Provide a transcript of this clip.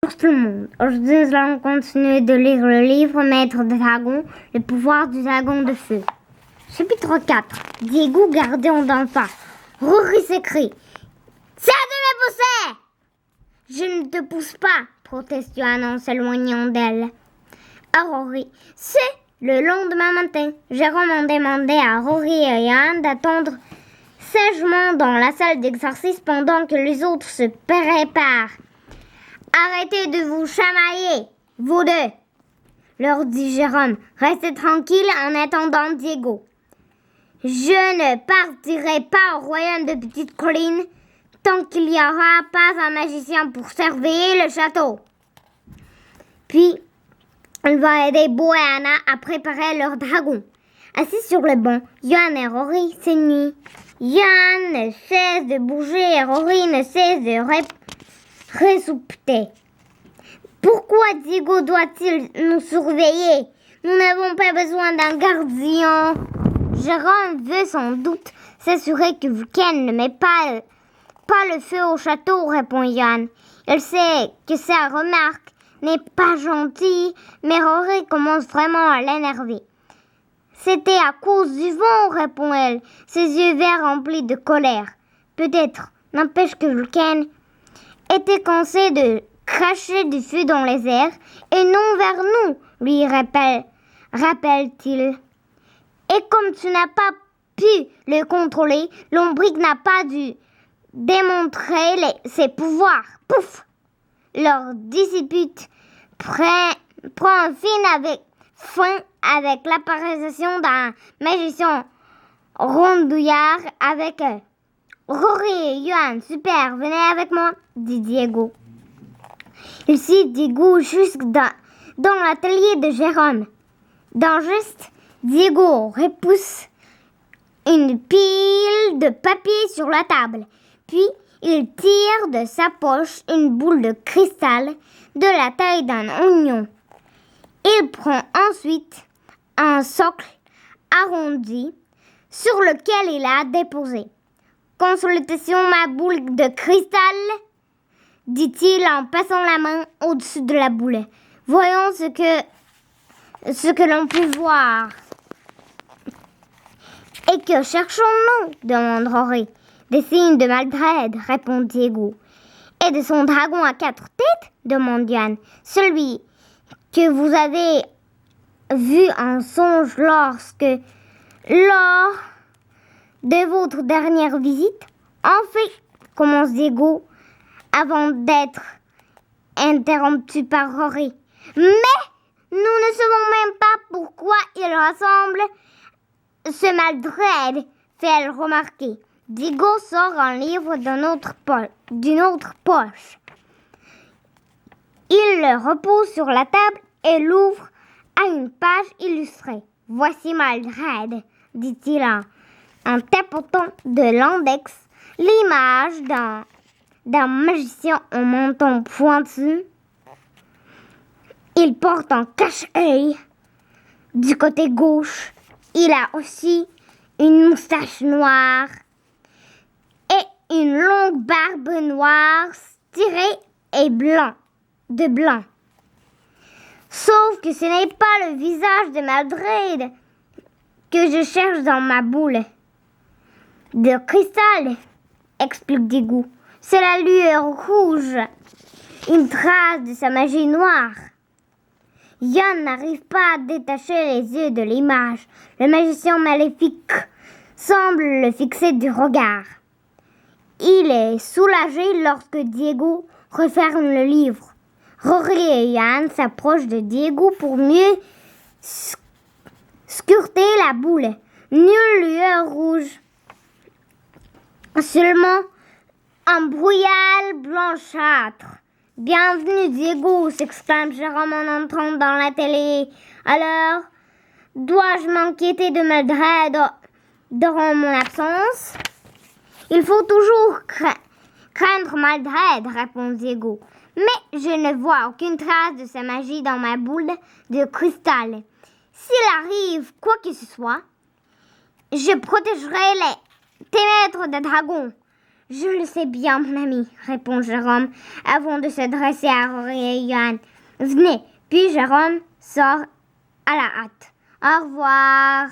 Bonjour tout le monde. Aujourd'hui, nous allons continuer de lire le livre Maître des dragons, le pouvoir du dragon de feu. Chapitre 4. Diego gardé en dansant. Rory s'écrie. C'est à de me pousser! Je ne te pousse pas, proteste Johan en s'éloignant d'elle. À Rory. C'est le lendemain matin. Jérôme a demandé à Rory et Johan d'attendre sagement dans la salle d'exercice pendant que les autres se préparent. Arrêtez de vous chamailler, vous deux, leur dit Jérôme. Restez tranquilles en attendant Diego. Je ne partirai pas au royaume de Petite Colline tant qu'il n'y aura pas un magicien pour surveiller le château. Puis, il va aider Bo et Anna à préparer leur dragon. Assis sur le banc, Johan et Rory s'ennuient. Johan ne cesse de bouger et Rory ne cesse de ressoupeter. Pourquoi Diego doit-il nous surveiller? Nous n'avons pas besoin d'un gardien. Jérôme veut sans doute s'assurer que Vulcain ne met pas le feu au château, répond Johan. Il sait que sa remarque n'est pas gentille, mais Rory commence vraiment à l'énerver. C'était à cause du vent, répond elle, ses yeux verts remplis de colère. Peut-être, n'empêche que Vulcain était cansé de cracher du feu dans les airs et non vers nous, lui rappelle-t-il. Et comme tu n'as pas pu le contrôler, l'ombrique n'a pas dû démontrer ses pouvoirs. Pouf! Leur dispute prend fin avec l'apparition d'un magicien rondouillard avec Rory et Johan. Super, venez avec moi, dit Diego. Il suit Diego jusque dans l'atelier de Jérôme. D'un geste, Diego repousse une pile de papier sur la table. Puis, il tire de sa poche une boule de cristal de la taille d'un oignon. Il prend ensuite un socle arrondi sur lequel il a déposé. Consultation ma boule de cristal, dit-il en passant la main au-dessus de la boule. Voyons ce que l'on peut voir. Et que cherchons-nous? Demande Rory. Des signes de Maldred, répond Diego. Et de son dragon à 4 têtes? Demande Johan. Celui que vous avez vu en songe lors de votre dernière visite? En fait, commence Diego, avant d'être interrompu par Rory. Mais nous ne savons même pas pourquoi il ressemble ce Maldred, fait-elle remarquer. Diego sort un livre d'une autre poche. Il le repose sur la table et l'ouvre à une page illustrée. Voici Maldred, dit-il en tapotant de l'index l'image d'un magicien au menton pointu. Il porte un cache-œil du côté gauche. Il a aussi une moustache noire et une longue barbe noire tirée et de blanc. Sauf que ce n'est pas le visage de Maldred que je cherche dans ma boule de cristal, explique Diego. C'est la lueur rouge, une trace de sa magie noire. Johan n'arrive pas à détacher les yeux de l'image. Le magicien maléfique semble le fixer du regard. Il est soulagé lorsque Diego referme le livre. Rory et Johan s'approchent de Diego pour mieux scruter la boule. Nulle lueur rouge. Seulement un brouillard blanchâtre. Bienvenue Diego, s'exclame Jérôme en entrant dans l'atelier. Alors, dois-je m'inquiéter de Maldred durant mon absence? Il faut toujours craindre Maldred, répond Diego. Mais je ne vois aucune trace de sa magie dans ma boule de cristal. S'il arrive quoi que ce soit, je protégerai tes maîtres de dragons. Je le sais bien, mon ami, répond Jérôme, avant de s'adresser à Rory et Johan. Venez. Puis Jérôme sort à la hâte. Au revoir.